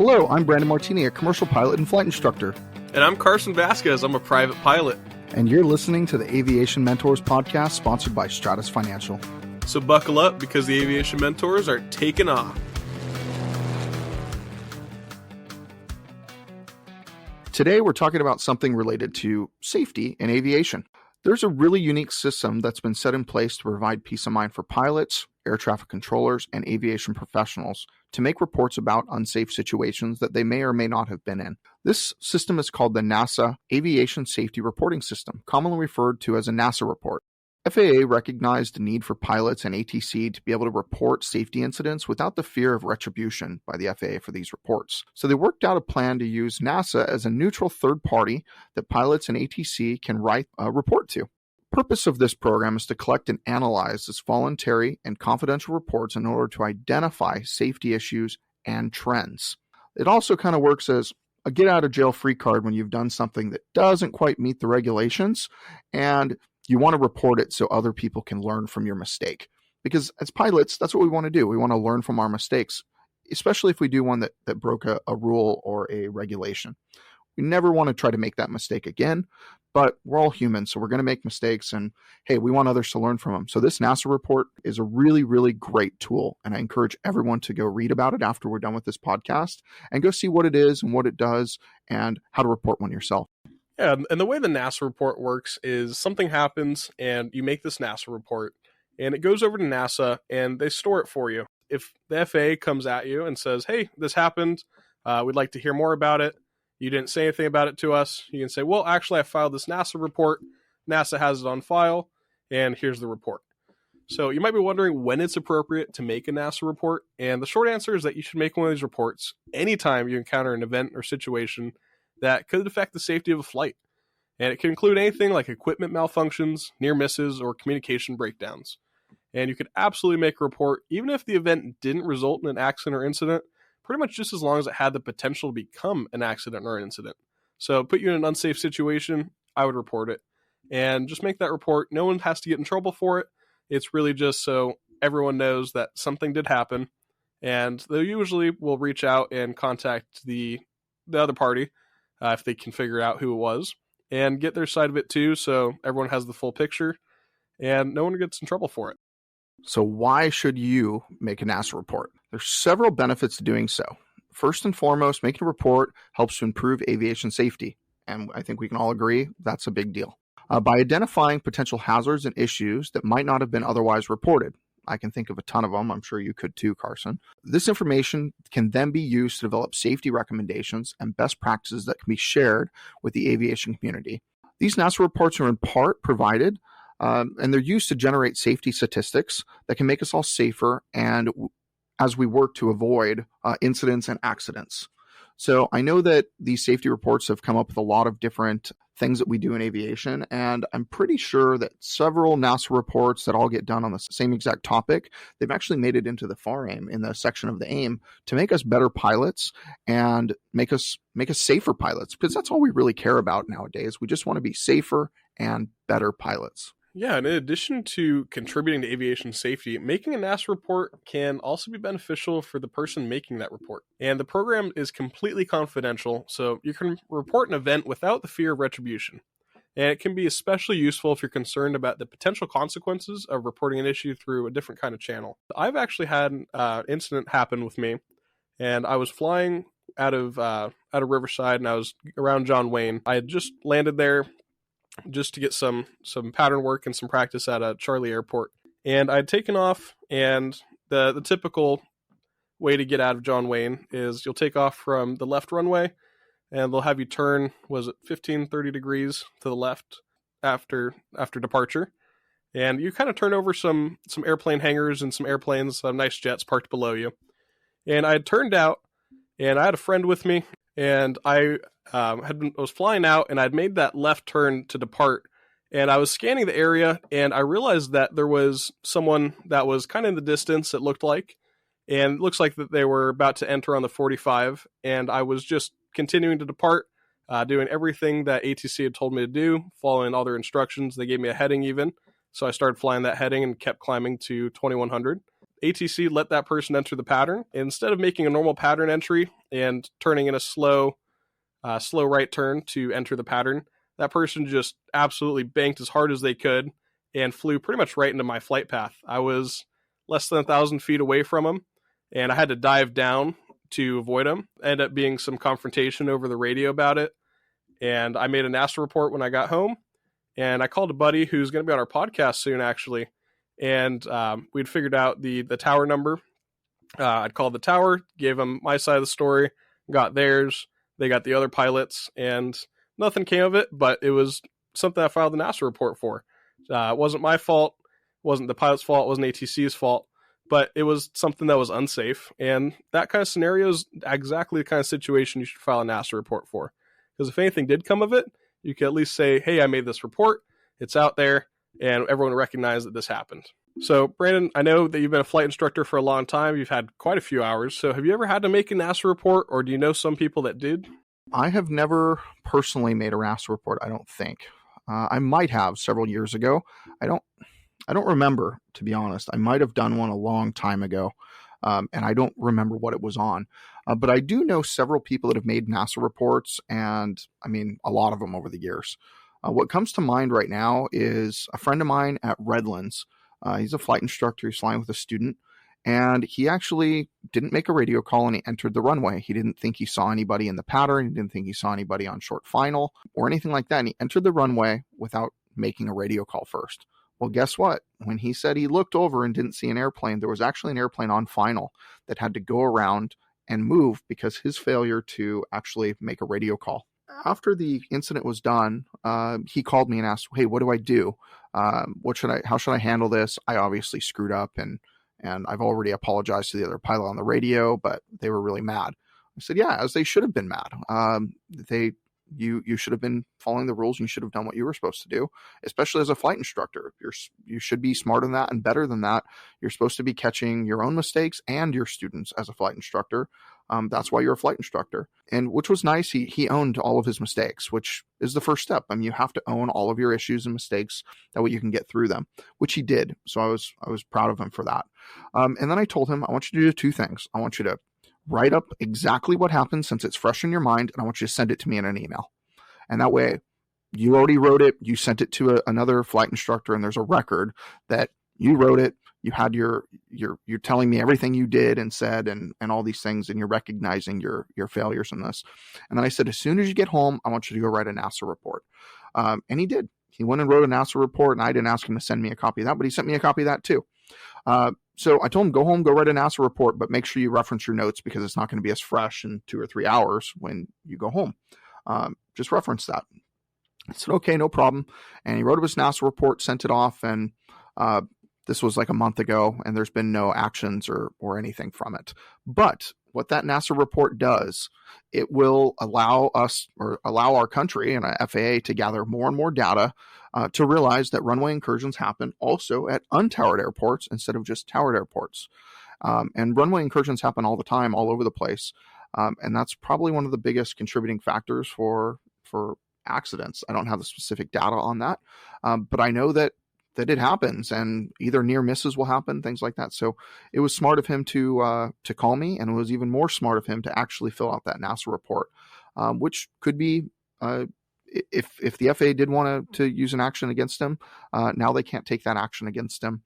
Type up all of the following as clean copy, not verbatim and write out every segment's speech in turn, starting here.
Hello, I'm Brandon Martini, a commercial pilot and flight instructor. And I'm Carson Vasquez. I'm a private pilot. And you're listening to the Aviation Mentors podcast, sponsored by Stratus Financial. So buckle up, because the Aviation Mentors are taking off. Today, we're talking about something related to safety in aviation. There's a really unique system that's been set in place to provide peace of mind for pilots, air traffic controllers, and aviation professionals to make reports about unsafe situations that they may or may not have been in. This system is called the NASA Aviation Safety Reporting System, commonly referred to as a NASA report. FAA recognized the need for pilots and ATC to be able to report safety incidents without the fear of retribution by the FAA for these reports. So they worked out a plan to use NASA as a neutral third party that pilots and ATC can write a report to. The purpose of this program is to collect and analyze this voluntary and confidential reports in order to identify safety issues and trends. It also kind of works as a get out of jail free card when you've done something that doesn't quite meet the regulations, and you want to report it so other people can learn from your mistake. Because as pilots, that's what we want to do. We want to learn from our mistakes, especially if we do one that broke a rule or a regulation. We never want to try to make that mistake again, but we're all human, so we're going to make mistakes, and hey, we want others to learn from them. So this NASA report is a really, really great tool, and I encourage everyone to go read about it after we're done with this podcast and go see what it is and what it does and how to report one yourself. Yeah, and the way the NASA report works is something happens and you make this NASA report and it goes over to NASA and they store it for you. If the FAA comes at you and says, hey, this happened, we'd like to hear more about it, you didn't say anything about it to us, you can say, well, actually, I filed this NASA report, NASA has it on file, and here's the report. So you might be wondering when it's appropriate to make a NASA report, and the short answer is that you should make one of these reports anytime you encounter an event or situation that could affect the safety of a flight. And it can include anything like equipment malfunctions, near misses, or communication breakdowns. And you could absolutely make a report even if the event didn't result in an accident or incident, pretty much just as long as it had the potential to become an accident or an incident. So put you in an unsafe situation, I would report it. And just make that report. No one has to get in trouble for it. It's really just so everyone knows that something did happen. And they usually will reach out and contact the other party if they can figure out who it was, and get their side of it too, so everyone has the full picture, and no one gets in trouble for it. So why should you make a NASA report? There's several benefits to doing so. First and foremost, making a report helps to improve aviation safety, and I think we can all agree that's a big deal. By identifying potential hazards and issues that might not have been otherwise reported. I can think of a ton of them. I'm sure you could too, Carson. This information can then be used to develop safety recommendations and best practices that can be shared with the aviation community. These NASA reports are in part provided, and they're used to generate safety statistics that can make us all safer and as we work to avoid incidents and accidents. So I know that these safety reports have come up with a lot of different things that we do in aviation, and I'm pretty sure that several NASA reports that all get done on the same exact topic, they've actually made it into the FAR-AIM in the section of the AIM to make us better pilots and make us safer pilots, because that's all we really care about nowadays. We just want to be safer and better pilots. Yeah, and in addition to contributing to aviation safety, making a NASA report can also be beneficial for the person making that report. And the program is completely confidential, so you can report an event without the fear of retribution. And it can be especially useful if you're concerned about the potential consequences of reporting an issue through a different kind of channel. I've actually had an incident happen with me, and I was flying out of Riverside, and I was around John Wayne. I had just landed there just to get some pattern work and some practice at Charlie Airport. And I'd taken off, and the typical way to get out of John Wayne is you'll take off from the left runway, and they'll have you turn, 15-30 degrees to the left after departure. And you kind of turn over some airplane hangars and some airplanes, some nice jets parked below you. And I had turned out, and I had a friend with me, and I was flying out, and I'd made that left turn to depart, and I was scanning the area, and I realized that there was someone that was kind of in the distance, it looked like, and it looks like that they were about to enter on the 45, and I was just continuing to depart, doing everything that ATC had told me to do, following all their instructions. They gave me a heading even, so I started flying that heading and kept climbing to 2100. ATC let that person enter the pattern. Instead of making a normal pattern entry and turning in a slow right turn to enter the pattern, that person just absolutely banked as hard as they could and flew pretty much right into my flight path. I was less than 1,000 feet away from him, and I had to dive down to avoid him. Ended up being some confrontation over the radio about it, and I made a NASA report when I got home, and I called a buddy who's going to be on our podcast soon, actually, and we'd figured out the tower number. I'd called the tower, gave them my side of the story, got theirs, they got the other pilots, and nothing came of it, but it was something I filed the NASA report for. It wasn't my fault, wasn't the pilot's fault, wasn't ATC's fault, but it was something that was unsafe, and that kind of scenario is exactly the kind of situation you should file a NASA report for. Because if anything did come of it, you could at least say, hey, I made this report, it's out there, and everyone recognized that this happened. So, Brandon, I know that you've been a flight instructor for a long time. You've had quite a few hours. So have you ever had to make a NASA report, or do you know some people that did? I have never personally made a NASA report, I don't think. I might have several years ago. I don't remember, to be honest. I might have done one a long time ago, and I don't remember what it was on. But I do know several people that have made NASA reports, and I mean, a lot of them over the years. What comes to mind right now is a friend of mine at Redlands. He's a flight instructor. He's flying with a student, and he actually didn't make a radio call, and he entered the runway. He didn't think he saw anybody in the pattern. He didn't think he saw anybody on short final or anything like that. And he entered the runway without making a radio call first. Well, guess what? When he said he looked over and didn't see an airplane, there was actually an airplane on final that had to go around and move because his failure to actually make a radio call. After the incident was done, he called me and asked, hey, what do I do? How should I handle this? I obviously screwed up, and I've already apologized to the other pilot on the radio, but they were really mad. I said, yeah, as they should have been mad. You should have been following the rules, and you should have done what you were supposed to do, especially as a flight instructor. You should be smarter than that and better than that. You're supposed to be catching your own mistakes and your students as a flight instructor. That's why you're a flight instructor. And which was nice. He owned all of his mistakes, which is the first step. I mean, you have to own all of your issues and mistakes. That way you can get through them, which he did. So I was proud of him for that. And then I told him, I want you to do two things. I want you to write up exactly what happened since it's fresh in your mind, and I want you to send it to me in an email. And that way you already wrote it, you sent it to another flight instructor, and there's a record that you wrote it. You had you're telling me everything you did and said and all these things, and you're recognizing your failures in this. And then I said, as soon as you get home, I want you to go write a NASA report. And he did. He went and wrote a NASA report, and I didn't ask him to send me a copy of that, but he sent me a copy of that too. So I told him, go home, go write a NASA report, but make sure you reference your notes because it's not going to be as fresh in 2 or 3 hours when you go home. Just reference that. I said, okay, no problem. And he wrote up his NASA report, sent it off, and this was like a month ago, and there's been no actions or anything from it. But what that NASA report does, it will allow us or allow our country and FAA to gather more and more data to realize that runway incursions happen also at untowered airports instead of just towered airports. And runway incursions happen all the time, all over the place. And that's probably one of the biggest contributing factors for accidents. I don't have the specific data on that, but I know that it happens, and either near misses will happen, things like that. So it was smart of him to call me, and it was even more smart of him to actually fill out that NASA report, which could be if the FAA did want to use an action against him, now they can't take that action against him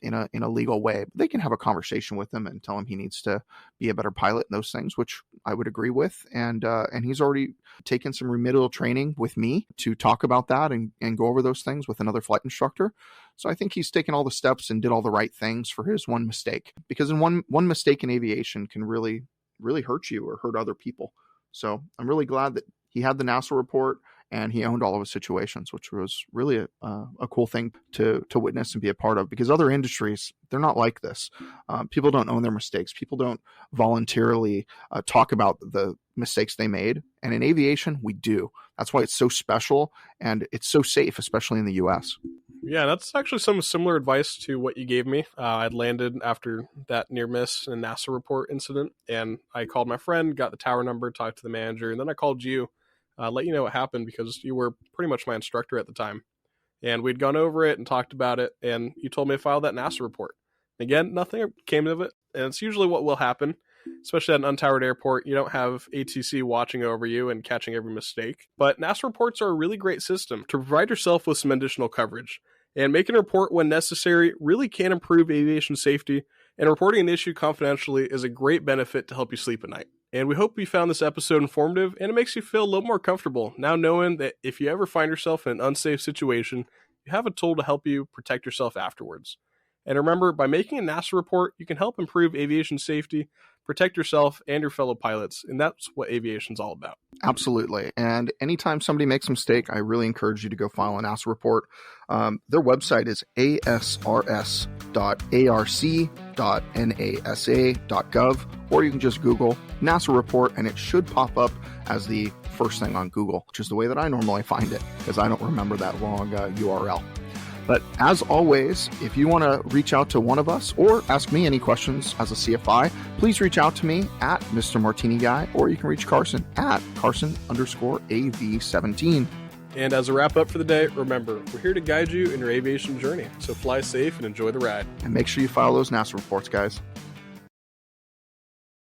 in a legal way. But they can have a conversation with him and tell him he needs to be a better pilot and those things, which I would agree with. And he's already taken some remedial training with me to talk about that and go over those things with another flight instructor. So I think he's taken all the steps and did all the right things for his one mistake, because in one mistake in aviation can really, really hurt you or hurt other people. So I'm really glad that he had the NASA report and he owned all of his situations, which was really a cool thing to witness and be a part of, because other industries, they're not like this. People don't own their mistakes. People don't voluntarily talk about the mistakes they made. And in aviation, we do. That's why it's so special and it's so safe, especially in the US. Yeah, that's actually some similar advice to what you gave me. I'd landed after that near miss and NASA report incident, and I called my friend, got the tower number, talked to the manager, and then I called you, let you know what happened, because you were pretty much my instructor at the time. And we'd gone over it and talked about it, and you told me to file that NASA report. Again, nothing came of it, and it's usually what will happen, especially at an untowered airport. You don't have ATC watching over you and catching every mistake. But NASA reports are a really great system to provide yourself with some additional coverage. And making a report when necessary really can improve aviation safety, and reporting an issue confidentially is a great benefit to help you sleep at night. And we hope you found this episode informative, and it makes you feel a little more comfortable now knowing that if you ever find yourself in an unsafe situation, you have a tool to help you protect yourself afterwards. And remember, by making a NASA report, you can help improve aviation safety, protect yourself and your fellow pilots, and that's what aviation's all about. Absolutely. And anytime somebody makes a mistake, I really encourage you to go file a NASA report. Their website is asrs.arc.nasa.gov, or you can just Google NASA report and it should pop up as the first thing on Google, which is the way that I normally find it because I don't remember that long URL. But as always, if you want to reach out to one of us or ask me any questions as a CFI, please reach out to me at Mr. Martini Guy, or you can reach Carson at Carson_AV17. And as a wrap up for the day, remember, we're here to guide you in your aviation journey. So fly safe and enjoy the ride. And make sure you file those NASA reports, guys.